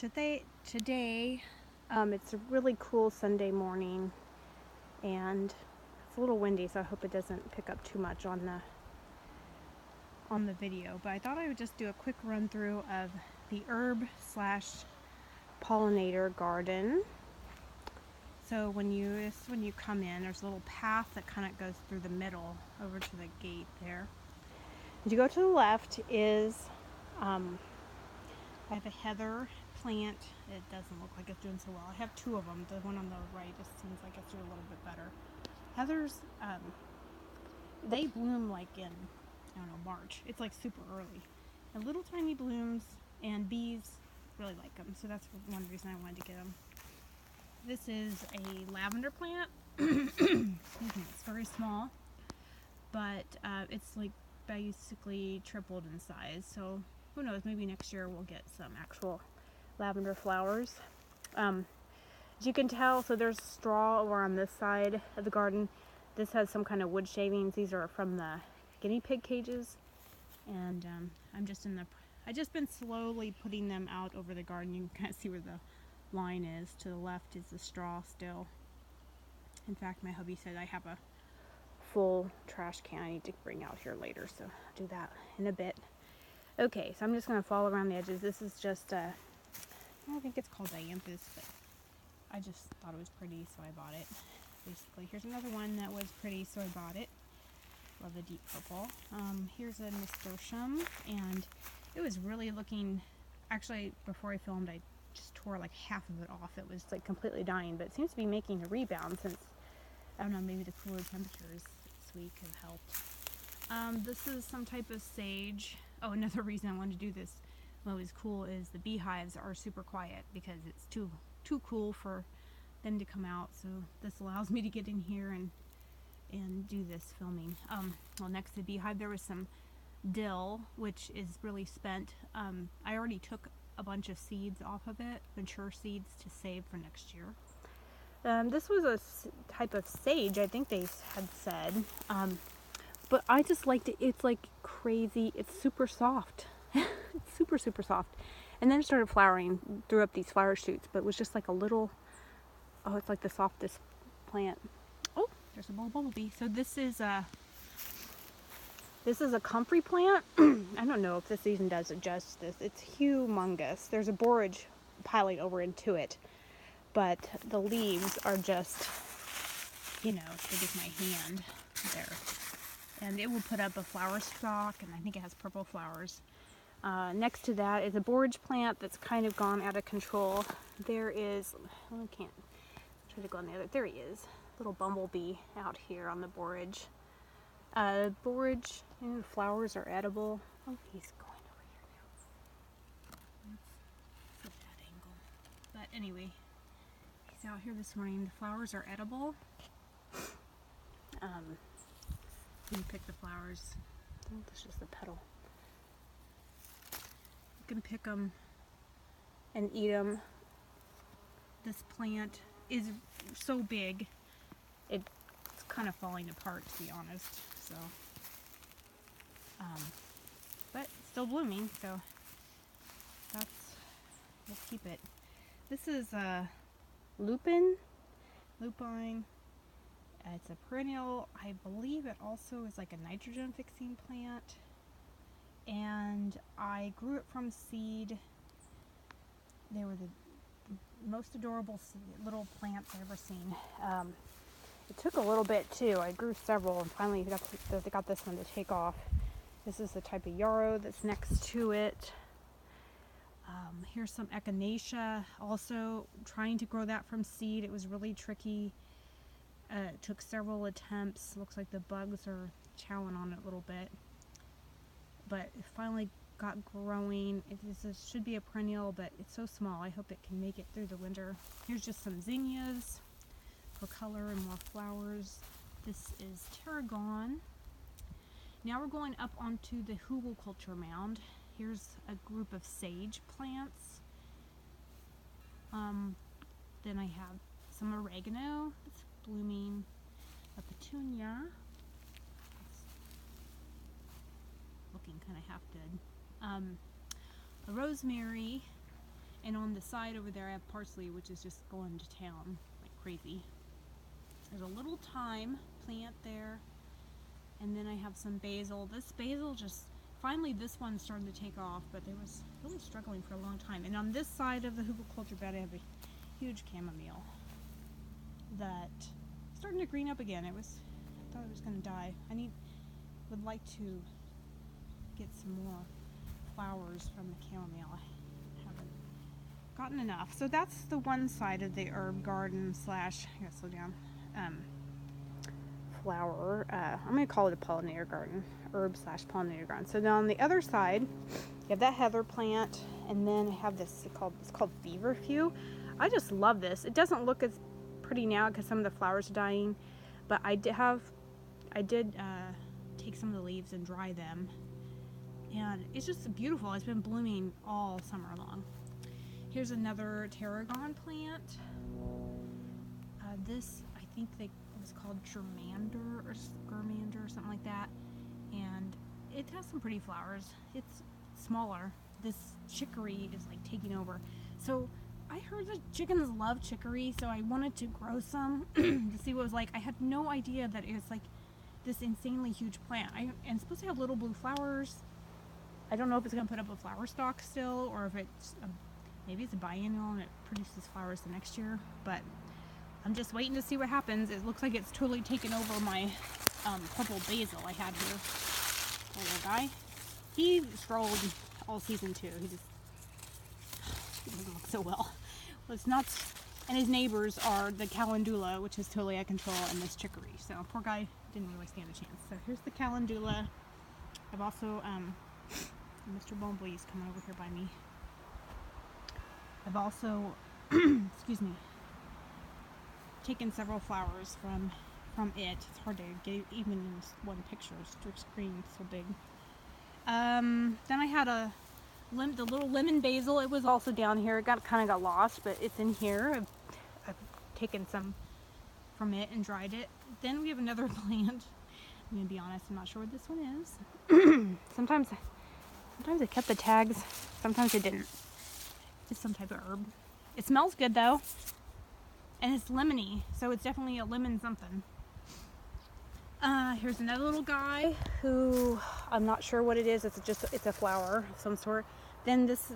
today, it's a really cool Sunday morning, and it's a little windy, so I hope it doesn't pick up too much on the video. But I thought I would just do a quick run through of the herb slash pollinator garden. So when you come in, there's a little path that kind of goes through the middle over to the gate there. As you go to the left is I have a heather plant. It doesn't look like it's doing so well. I have two of them. The one on the right just seems like it's doing a little bit better. Heathers, they bloom like in, I don't know, March. It's like super early. And little tiny blooms, and bees really like them. So that's one reason I wanted to get them. This is a lavender plant. Excuse me, it's very small, but it's like basically tripled in size. So who knows, maybe next year we'll get some actual lavender flowers. As you can tell, so there's straw over on this side of the garden. This has some kind of wood shavings. These are from the guinea pig cages, and I just been slowly putting them out over the garden. You can kind of see where the line is. To the left is the straw still. In fact, my hubby said I have a full trash can I need to bring out here later, so I'll do that in a bit. Okay, so I'm just going to follow around the edges. This is just I think it's called dianthus, but I just thought it was pretty, so I bought it. Basically, here's another one that was pretty, so I bought it. Love the deep purple. Here's a nasturtium, and it was really looking, actually before I filmed I just tore like half of it off. It was like completely dying, but it seems to be making a rebound since, I don't know, maybe the cooler temperatures this week have helped. This is some type of sage. Oh, another reason I wanted to do this, what was cool, is the beehives are super quiet because it's too cool for them to come out. So this allows me to get in here and do this filming. Well, next to the beehive there was some dill, which is really spent. I already took a bunch of seeds off of it, mature seeds, to save for next year. This was a type of sage, I think they had said, but I just liked it. It's like crazy. It's super soft. It's super soft. And then it started flowering, threw up these flower shoots, but it was just like a little, oh, it's like the softest plant. Oh, there's a bumblebee. So this is a comfrey plant. I don't know if this even does it justice. It's humongous. There's a borage piling over into it, but the leaves are just, you know, as big as my hand there. And it will put up a flower stalk, and I think it has purple flowers. Next to that is a borage plant that's kind of gone out of control. There is, I can't try to go on the other, there he is, little bumblebee out here on the borage. Borage, you know, the flowers are edible. Oh, he's going over here now. Let's get that angle. But anyway, he's out here this morning. The flowers are edible. You can pick the flowers. I think this is just the petal. You can pick them and eat them. This plant is so big, it's kind of falling apart, to be honest. So, but it's still blooming, so we'll keep it. This is lupine. It's a perennial. I believe it also is like a nitrogen fixing plant, and I grew it from seed. They were the most adorable little plants I've ever seen. It took a little bit too. I grew several and finally got this one to take off. This is the type of yarrow that's next to it. Here's some echinacea. Also trying to grow that from seed. It was really tricky. It took several attempts. Looks like the bugs are chowing on it a little bit. But it finally got growing. It should be a perennial, but it's so small. I hope it can make it through the winter. Here's just some zinnias for color and more flowers. This is tarragon. Now we're going up onto the hugelkultur mound. Here's a group of sage plants. Then I have some oregano that's blooming, a petunia. It's looking kind of half dead. A rosemary, And on the side over there I have parsley, which is just going to town like crazy. There's a little thyme plant there. And then I have some basil. This basil just, finally this one started to take off, but they was really struggling for a long time. And on this side of the hugelkultur bed I have a huge chamomile that is starting to green up again. I thought it was going to die. Would like to get some more flowers from the chamomile. I haven't gotten enough. So that's the one side of the herb garden slash, I gotta slow down, flower. I'm going to call it a pollinator garden, herb slash pollinator garden. So now on the other side, you have that heather plant, and then I have this it's called feverfew. I just love this. It doesn't look as pretty now because some of the flowers are dying, but I did take some of the leaves and dry them, and it's just beautiful. It's been blooming all summer long. Here's another tarragon plant. This, I think it was called germander or skirmander or something like that, and it has some pretty flowers. It's smaller. This chicory is like taking over. So I heard that chickens love chicory, so I wanted to grow some to see what it was like. I had no idea that it was like this insanely huge plant. And it's supposed to have little blue flowers. I don't know if it's going to put up a flower stalk still, or if it's maybe it's a biennial and it produces flowers the next year, but I'm just waiting to see what happens. It looks like it's totally taken over my purple basil I had here. That little guy. He strolled all season too. He doesn't look so well. Well, it's nuts. And his neighbors are the calendula, which is totally out of control, and this chicory. So poor guy didn't really stand a chance. So here's the calendula. I've also, Mr. Bumblebee's coming over here by me. I've also, excuse me, taken several flowers from it. It's hard to get even in this one picture. It's screen so big. Then I had the little lemon basil. It was also down here. It kind of got lost, but it's in here. I've taken some from it and dried it. Then we have another plant. I'm gonna be honest, I'm not sure what this one is. Sometimes I kept the tags, sometimes I didn't. It's some type of herb. It smells good though, and it's lemony, so it's definitely a lemon something. Here's another little guy who I'm not sure what it is. It's a flower of some sort. Then this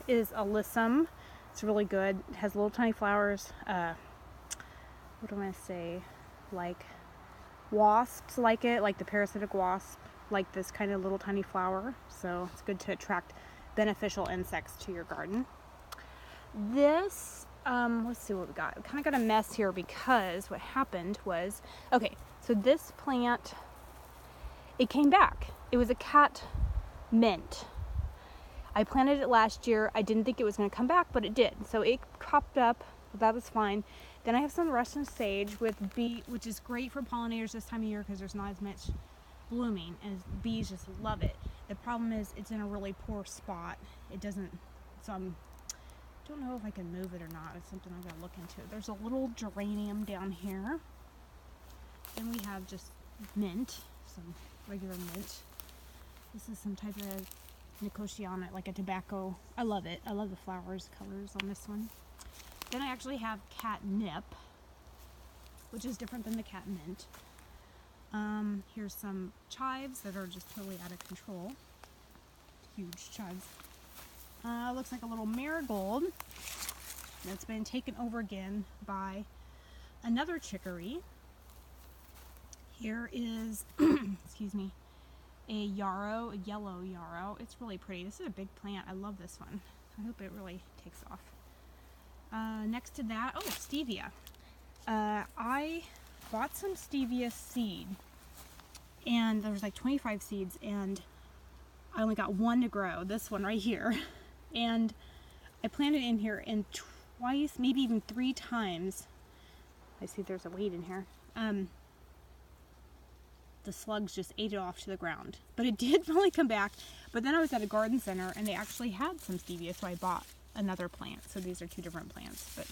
is alyssum. It's really good. It has little tiny flowers. What do I say? Like wasps like it, like the parasitic wasp, like this kind of little tiny flower. So it's good to attract beneficial insects to your garden. This, let's see what we got. We kind of got a mess here because what happened was, okay, so this plant, it came back. It was a cat mint. I planted it last year. I didn't think it was going to come back, but it did. So it popped up. That was fine. Then I have some Russian sage with bee, which is great for pollinators this time of year because there's not as much blooming, and bees just love it. The problem is it's in a really poor spot. It doesn't, so I don't know if I can move it or not. It's something I gotta look into. There's a little geranium down here. Then we have just mint, some regular mint. This is some type of nicotiana, like a tobacco. I love it. I love the flowers, colors on this one. Then I actually have catnip, which is different than the cat mint. Here's some chives that are just totally out of control. Huge chives. Looks like a little marigold that's been taken over again by another chicory. Here is, excuse me, a yarrow, a yellow yarrow. It's really pretty. This is a big plant. I love this one. I hope it really takes off. Next to that, oh, stevia. I bought some stevia seed, and there was like 25 seeds, and I only got one to grow, this one right here. And I planted it in here, and twice, maybe even 3 times, I see there's a weed in here, the slugs just ate it off to the ground. But it did finally come back. But then I was at a garden center, and they actually had some stevia, so I bought another plant. So these are 2 different plants, but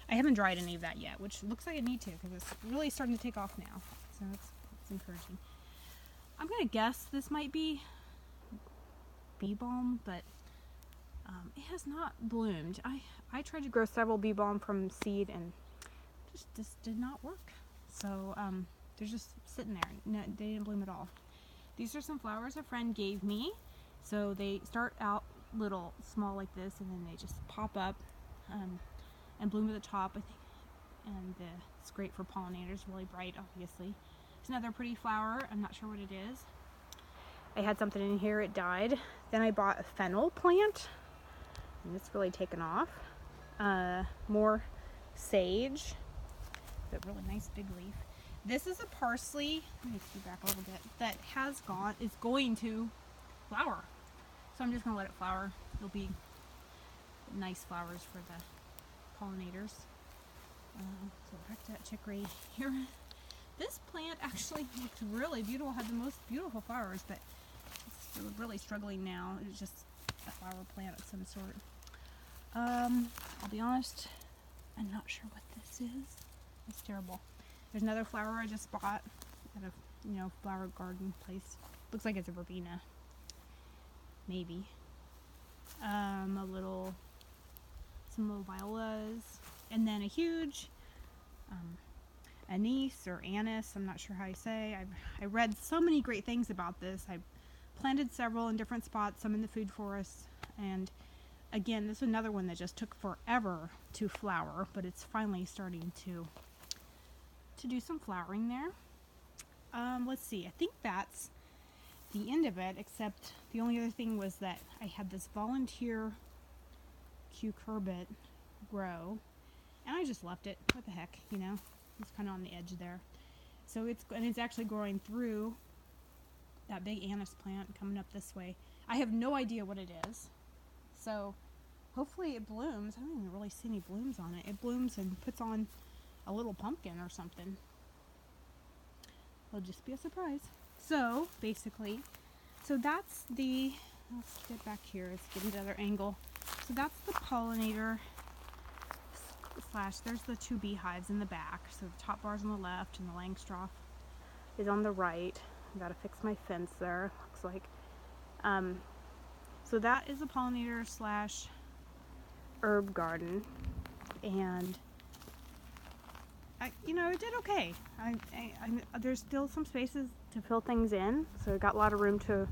I haven't dried any of that yet, which looks like I need to because it's really starting to take off now. So it's encouraging. I'm gonna guess this might be bee balm, but It has not bloomed. I tried to grow several bee balm from seed and just did not work. So they're just sitting there. No, they didn't bloom at all. These are some flowers a friend gave me. So they start out little, small like this, and then they just pop up and bloom at the top, I think. And it's great for pollinators, really bright, obviously. It's another pretty flower. I'm not sure what it is. I had something in here, it died. Then I bought a fennel plant, and it's really taken off. More sage, but really nice big leaf. This is a parsley, let me scoot back a little bit, that is going to flower. So I'm just gonna let it flower. It'll be nice flowers for the pollinators. So back to that chicory here. This plant actually looks really beautiful, had the most beautiful flowers, but it's really struggling now. It's just a flower plant of some sort. I'll be honest, I'm not sure what this is. It's terrible. There's another flower I just bought at a flower garden place. Looks like it's a verbena. Maybe. Some little violas, and then a huge anise or anise, I'm not sure how you say. I read so many great things about this. I planted several in different spots, some in the food forest, and again, this is another one that just took forever to flower, but it's finally starting to do some flowering there. Let's see, I think that's the end of it, except the only other thing was that I had this volunteer cucurbit grow, and I just left it. What the heck, it's kind of on the edge there. So it's actually growing through that big anise plant coming up this way. I have no idea what it is, so hopefully it blooms. I don't even really see any blooms on it. It blooms and puts on a little pumpkin or something. It'll just be a surprise. So basically, that's the, let's get back here, let's get another angle. So that's the pollinator / there's the 2 beehives in the back. So the top bar's on the left and the Langstroth is on the right. I gotta fix my fence there, looks like. So that is a pollinator / herb garden, and it did okay. There's still some spaces to fill things in, so I got a lot of room to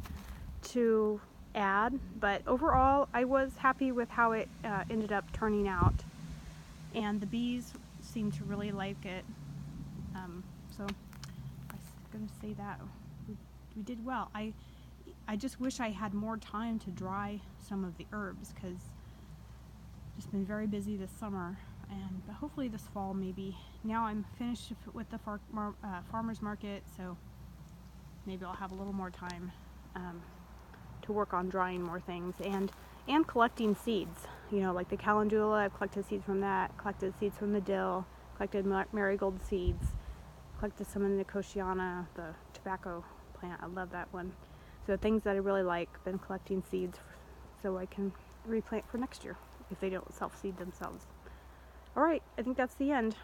add, but overall I was happy with how it ended up turning out, and the bees seem to really like it. So I was going to say that we did well. I just wish I had more time to dry some of the herbs, because just been very busy this summer, but hopefully this fall maybe. Now I'm finished with the farmer's market, so maybe I'll have a little more time to work on drying more things and collecting seeds. Like the calendula, I've collected seeds from that, collected seeds from the dill, collected marigold seeds, collected some in the nicotiana, the tobacco plant. I love that one. So things that I really like, been collecting seeds so I can replant for next year if they don't self-seed themselves. Alright, I think that's the end.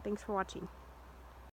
Thanks for watching.